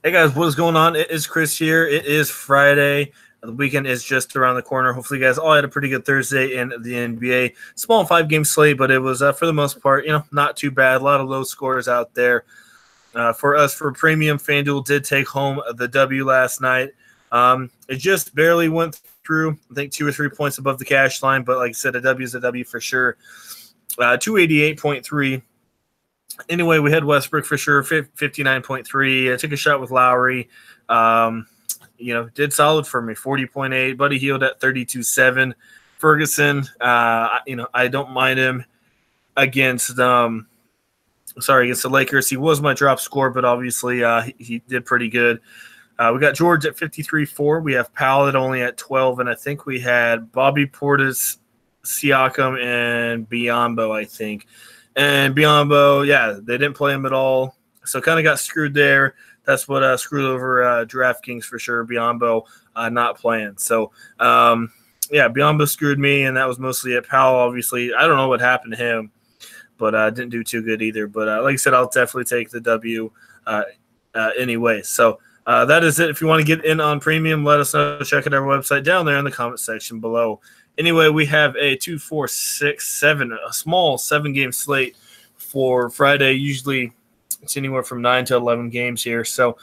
Hey guys, what is going on? It is Chris here. It is Friday. The weekend is just around the corner. Hopefully, you guys all had a pretty good Thursday in the NBA. Small 5-game slate, but it was for the most part, not too bad. A lot of low scores out there. For us, for premium, FanDuel did take home the W last night. It just barely went through. I think 2 or 3 points above the cash line, but like I said, a W is a W for sure. 288.3. Anyway, we had Westbrook for sure, 59.3. I took a shot with Lowry. Did solid for me, 40.8. Buddy Hield at 32.7. Ferguson, I don't mind him against the Lakers. He was my drop score, but obviously he did pretty good. We got George at 53.4. We have Powell at only at 12, and I think we had Bobby Portis, Siakam, and Biyombo, I think. And Biyombo, they didn't play him at all. So kind of got screwed there. That's what screwed over DraftKings for sure. Biyombo not playing. So, Biyombo screwed me, and that was mostly it. Powell, obviously, I don't know what happened to him, but didn't do too good either. But like I said, I'll definitely take the W anyway. So that is it. If you want to get in on premium, let us know. Check out our website down there in the comment section below. Anyway, we have a 2, 4, 6, 7, a small 7-game slate for Friday. Usually it's anywhere from 9 to 11 games here. So,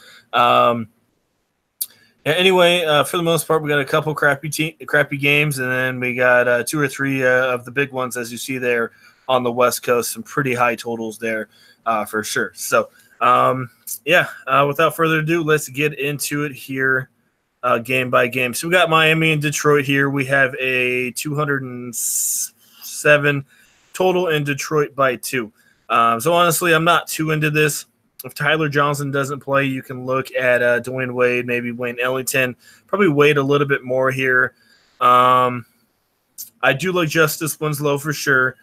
anyway, for the most part, we got a couple crappy games, and then we got 2 or 3 of the big ones, as you see there on the West Coast. Some pretty high totals there for sure. So, without further ado, let's get into it here. Game by game. So we got Miami and Detroit here. We have a 207 total in Detroit by 2. So honestly, I'm not too into this. If Tyler Johnson doesn't play, you can look at Dwayne Wade, maybe Wayne Ellington. Probably Wade a little bit more here. I do like Justice Winslow for sure.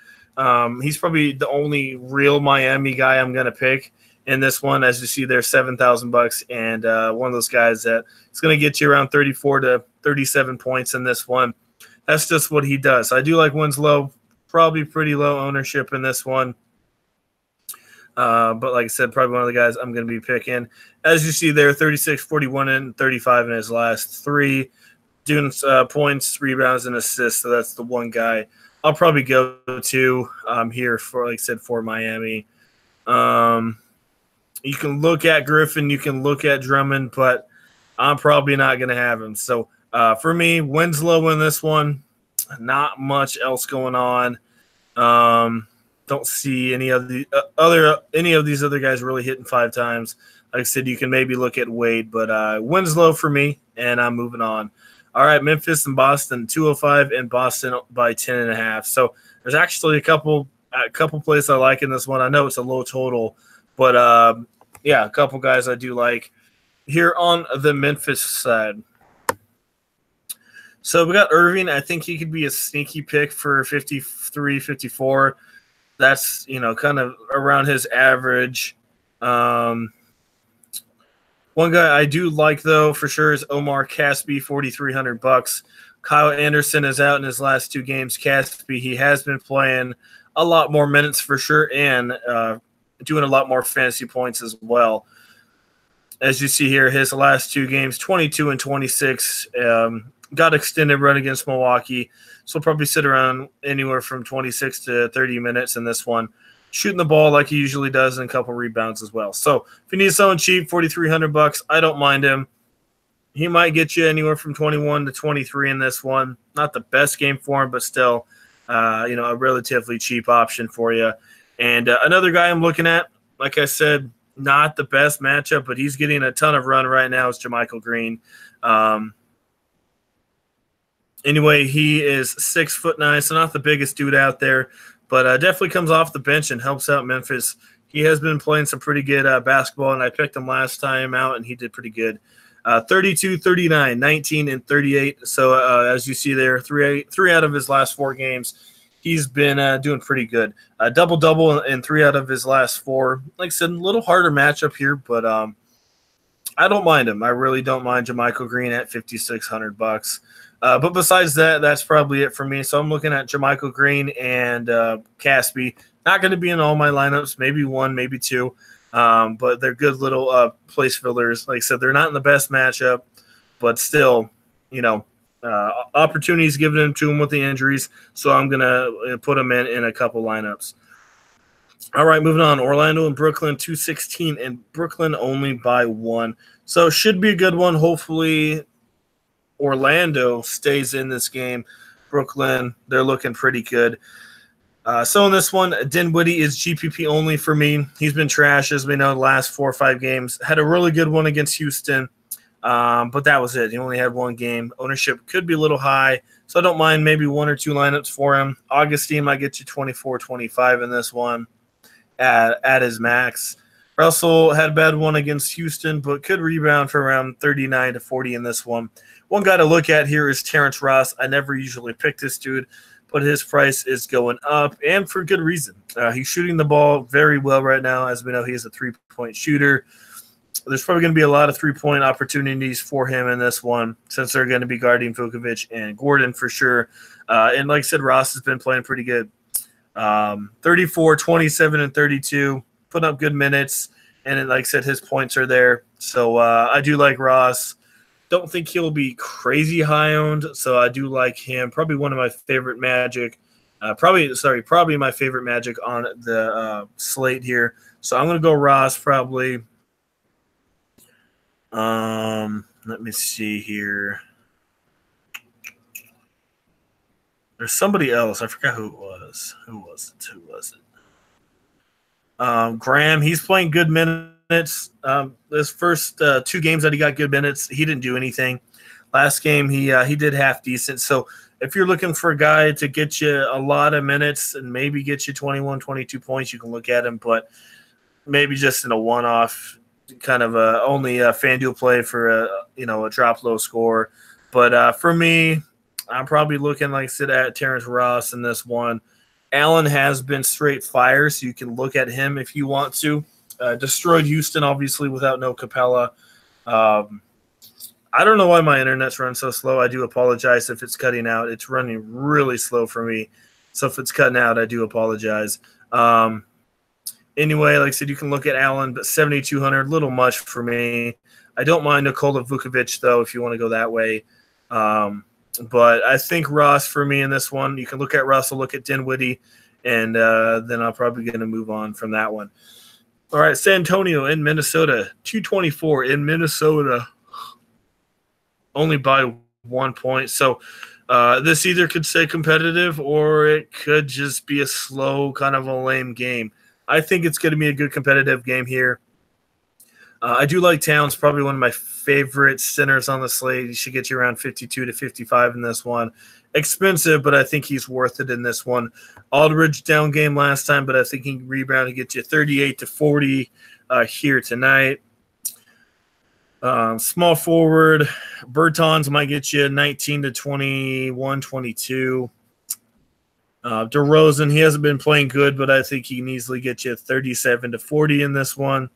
He's probably the only real Miami guy I'm going to pick in this one. As you see there, $7,000, and one of those guys that is going to get you around 34 to 37 points in this one. That's just what he does. I do like Winslow, probably pretty low ownership in this one. But like I said, probably one of the guys I'm going to be picking. As you see there, 36, 41, and 35 in his last 3. Doing points, rebounds, and assists. So that's the one guy I'll probably go to here for, like I said, for Miami. You can look at Griffin, you can look at Drummond, but I'm probably not going to have him. So for me, Winslow in this one, not much else going on. Don't see any of these other guys really hitting 5 times. Like I said, you can maybe look at Wade, but Winslow for me, and I'm moving on. All right, Memphis and Boston, 205, and Boston by 10.5. So there's actually a couple plays I like in this one. I know it's a low total, but a couple guys I do like here on the Memphis side. So we got Irving. I think he could be a sneaky pick for 53, 54. That's, kind of around his average. One guy I do like, though, for sure is Omar Caspi, $4,300. Kyle Anderson is out in his last 2 games. Caspi, he has been playing a lot more minutes for sure, and doing a lot more fantasy points as well. As you see here, his last 2 games, 22 and 26, got extended run against Milwaukee. So he'll probably sit around anywhere from 26 to 30 minutes in this one, shooting the ball like he usually does, and a couple rebounds as well. So if you need someone cheap, $4,300, I don't mind him. He might get you anywhere from 21 to 23 in this one. Not the best game for him, but still, a relatively cheap option for you. And another guy I'm looking at, like I said, not the best matchup, but he's getting a ton of run right now, is JaMychal Green. Anyway, he is 6'9", so not the biggest dude out there, but definitely comes off the bench and helps out Memphis. He has been playing some pretty good basketball, and I picked him last time out, and he did pretty good. 32, 39, 19, and 38. So as you see there, three out of his last 4 games, he's been doing pretty good. Double-double in 3 out of his last 4. Like I said, a little harder matchup here, but I don't mind him. I really don't mind JaMychal Green at $5,600. But besides that, that's probably it for me. So I'm looking at JaMychal Green and Caspi. Not going to be in all my lineups, maybe 1, maybe 2. But they're good little place fillers. Like I said, they're not in the best matchup, but still, opportunities given to them with the injuries. So I'm going to put them in a couple lineups. All right, moving on. Orlando and Brooklyn, 216, and Brooklyn only by 1. So should be a good one. Hopefully Orlando stays in this game. Brooklyn, they're looking pretty good. So in this one, Dinwiddie is GPP only for me. He's been trash, as we know, the last 4 or 5 games. Had a really good one against Houston, but that was it. He only had 1 game. Ownership could be a little high, so I don't mind maybe 1 or 2 lineups for him. Augustine might get you 24-25 in this one at his max. Russell had a bad one against Houston, but could rebound for around 39-40 in this one. One guy to look at here is Terrence Ross. I never usually pick this dude, but his price is going up, and for good reason. He's shooting the ball very well right now. As we know, he is a three-point shooter. There's probably going to be a lot of three-point opportunities for him in this one, since they're going to be guarding Vukovic and Gordon for sure. And like I said, Ross has been playing pretty good. 34, 27, and 32, putting up good minutes. And like I said, his points are there. So I do like Ross. Don't think he'll be crazy high owned, so I do like him. Probably one of my favorite Magic. Probably my favorite Magic on the slate here. So I'm going to go Ross probably. Let me see here. There's somebody else. I forgot who it was. Who was it? Graham. He's playing good minutes. His first 2 games that he got good minutes, he didn't do anything. Last game, he did half decent. So if you're looking for a guy to get you a lot of minutes and maybe get you 21, 22 points, you can look at him. But maybe just in a one-off kind of only a FanDuel play for a drop low score. But for me, I'm probably looking, like I said, at Terrence Ross in this one. Allen has been straight fire, so you can look at him if you want to. Destroyed Houston, obviously, without no Capella. I don't know why my internet's run so slow. I do apologize if it's cutting out. It's running really slow for me. So if it's cutting out, I do apologize. Anyway, like I said, you can look at Allen, but 7,200, a little much for me. I don't mind Nikola Vukovic, though, if you want to go that way. But I think Ross for me in this one. You can look at Russell, look at Dinwiddie, and then I'm probably going to move on from that one. All right, San Antonio in Minnesota, 224 in Minnesota, only by 1 point. So this either could stay competitive or it could just be a slow, kind of a lame game. I think it's going to be a good competitive game here. I do like Towns, probably one of my favorite centers on the slate. He should get you around 52 to 55 in this one. Expensive, but I think he's worth it in this one. Aldridge down game last time, but I think he can rebound and get you 38 to 40 here tonight. Small forward, Bertans might get you 19 to 21, 22. DeRozan, he hasn't been playing good, but I think he can easily get you 37 to 40 in this one.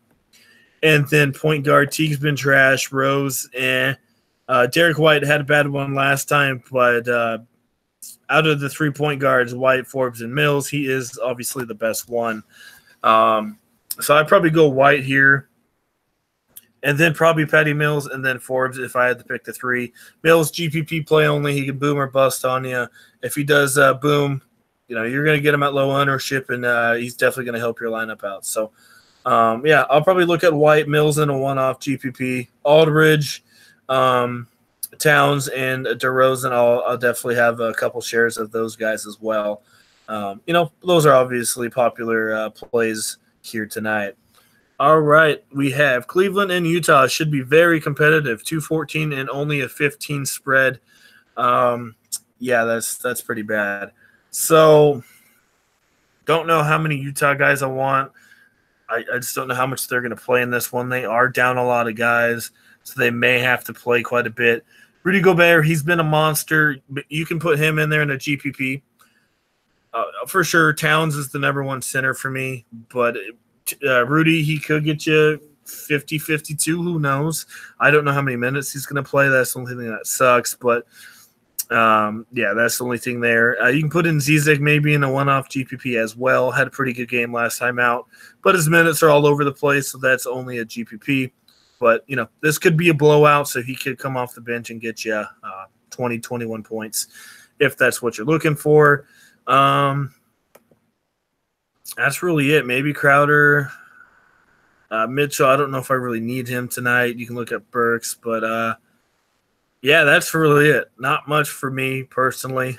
And then point guard, Teague's been trash. Rose, Derek White had a bad one last time, but out of the 3-point guards, White, Forbes, and Mills, he is obviously the best one. So I'd probably go White here, and then probably Patty Mills, and then Forbes if I had to pick the 3. Mills, GPP play only. He can boom or bust on you. If he does boom, you're going to get him at low ownership, and he's definitely going to help your lineup out. So, I'll probably look at White, Mills in a one-off GPP. Aldridge, Towns, and DeRozan, I'll definitely have a couple shares of those guys as well. Those are obviously popular plays here tonight. All right, we have Cleveland and Utah. Should be very competitive. 214 and only a 15 spread. That's pretty bad. So, don't know how many Utah guys I want. I just don't know how much they're going to play in this one. They are down a lot of guys, so they may have to play quite a bit. Rudy Gobert, he's been a monster. But you can put him in there in a GPP. For sure, Towns is the number 1 center for me. But Rudy, he could get you 50, 52. Who knows? I don't know how many minutes he's going to play. That's the only thing that sucks. But Yeah, that's the only thing there. You can put in Zizek maybe in a one-off GPP as well. Had a pretty good game last time out, but his minutes are all over the place, so that's only a GPP. But, this could be a blowout, so he could come off the bench and get you 20, 21 points if that's what you're looking for. That's really it. Maybe Crowder. Mitchell, I don't know if I really need him tonight. You can look at Burks, but yeah, that's really it. Not much for me personally.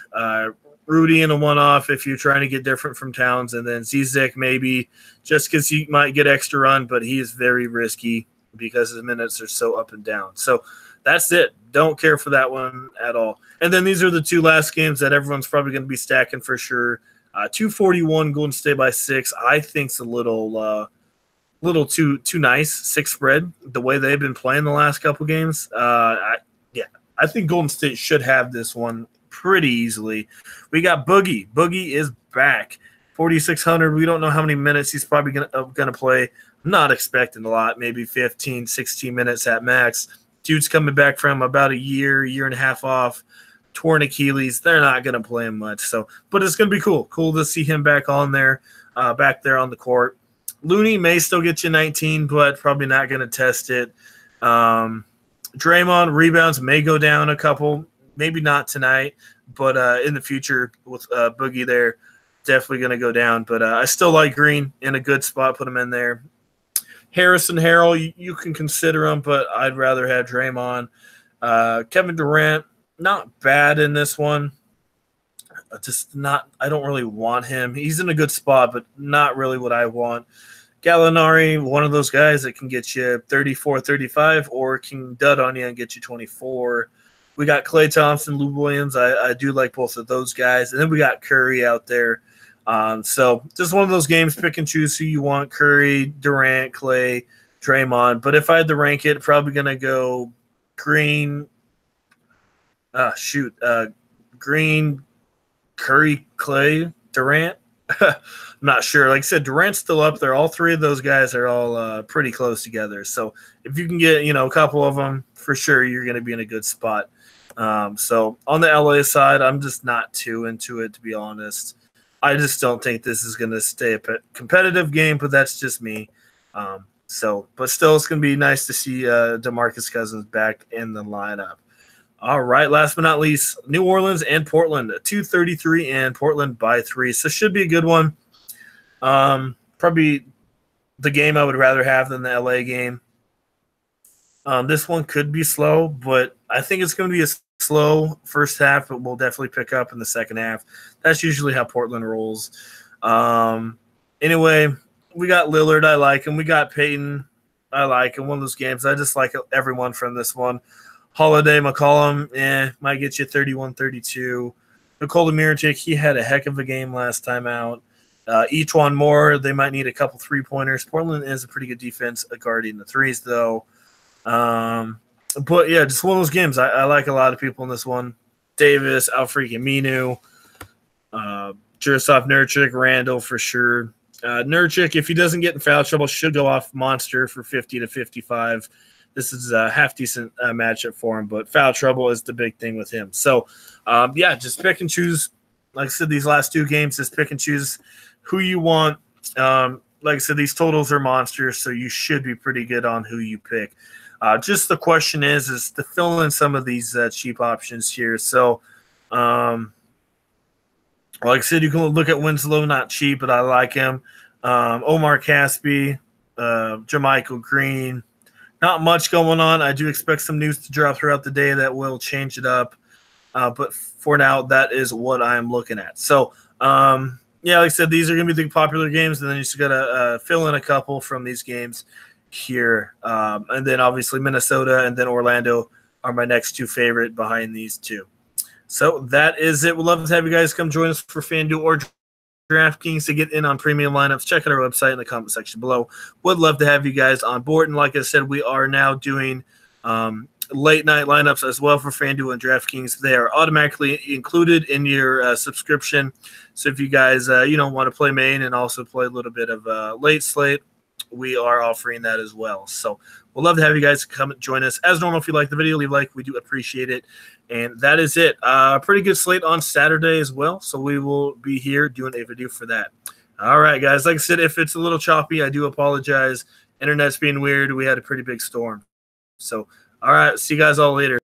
Rudy in a one-off if you're trying to get different from Towns, and then Zizek maybe just because he might get extra run, but he is very risky because his minutes are so up and down. So that's it. Don't care for that one at all. And then these are the two last games that everyone's probably going to be stacking for sure. 241 Golden State by 6. I think's a little too nice. 6 spread the way they've been playing the last couple games. I think Golden State should have this one pretty easily. We got Boogie. Boogie is back. 4,600. We don't know how many minutes he's probably gonna play. I'm not expecting a lot, maybe 15, 16 minutes at max. Dude's coming back from about a year and a half off, torn Achilles. They're not going to play him much. But it's going to be cool. Cool to see him back on there, back there on the court. Looney may still get you 19, but probably not going to test it. Draymond rebounds may go down a couple, maybe not tonight, but in the future with Boogie there, definitely going to go down. But I still like Green in a good spot. Put him in there. Harrison Harrell, you can consider him, but I'd rather have Draymond. Kevin Durant, not bad in this one. I don't really want him. He's in a good spot, but not really what I want. Gallinari, one of those guys that can get you 34, 35, or can dud on you and get you 24. We got Klay Thompson, Lou Williams. I do like both of those guys. And then we got Curry out there. So just one of those games, pick and choose who you want, Curry, Durant, Klay, Draymond. But if I had to rank it, probably going to go Green, Green, Curry, Klay, Durant. I'm not sure. Like I said, Durant's still up there. All three of those guys are all pretty close together. So if you can get, a couple of them, for sure you're going to be in a good spot. So on the LA side, I'm just not too into it, to be honest. I just don't think this is going to stay a competitive game, but that's just me. But still, it's going to be nice to see DeMarcus Cousins back in the lineup. All right, last but not least, New Orleans and Portland, 233 and Portland by 3. So should be a good one. Probably the game I would rather have than the LA game. This one could be slow, but I think it's going to be a slow first half, but we'll definitely pick up in the second half. That's usually how Portland rolls. Anyway, we got Lillard. I like him. We got Peyton. I like him. One of those games. I just like everyone from this one. Holiday, McCollum, might get you 31, 32. Nikola Mirotic, he had a heck of a game last time out. Each one more, they might need a couple three-pointers. Portland is a pretty good defense guarding the threes, though. But, yeah, just one of those games. I like a lot of people in this one. Davis, Al-Freaking Jurasov, Nurkic, Randall for sure. Nurkic, if he doesn't get in foul trouble, should go off monster for 50 to 55. This is a half-decent matchup for him, but foul trouble is the big thing with him. So, just pick and choose. Like I said, these last two games, just pick and choose who you want. Like I said, these totals are monsters, so you should be pretty good on who you pick. Just the question is to fill in some of these cheap options here. So, like I said, you can look at Winslow, not cheap, but I like him. Omar Caspi, Jermichael Green. Not much going on. I do expect some news to drop throughout the day that will change it up. But for now, that is what I'm looking at. So, like I said, these are going to be the popular games, and then you just got to fill in a couple from these games here. And then, obviously, Minnesota and then Orlando are my next two favorite behind these two. So, that is it. We'd love to have you guys come join us for Fanduel or DraftKings to get in on premium lineups. Check out our website in the comment section below. Would love to have you guys on board. And like I said, we are now doing late night lineups as well for FanDuel and DraftKings. They are automatically included in your subscription. So if you guys want to play main and also play a little bit of late slate we are offering that as well. So we'll love to have you guys come join us. As normal, if you like the video, leave a like. We do appreciate it. And that is it. Pretty good slate on Saturday as well. So we will be here doing a video for that. All right, guys. Like I said, if it's a little choppy, I do apologize. Internet's being weird. We had a pretty big storm. So, all right. See you guys all later.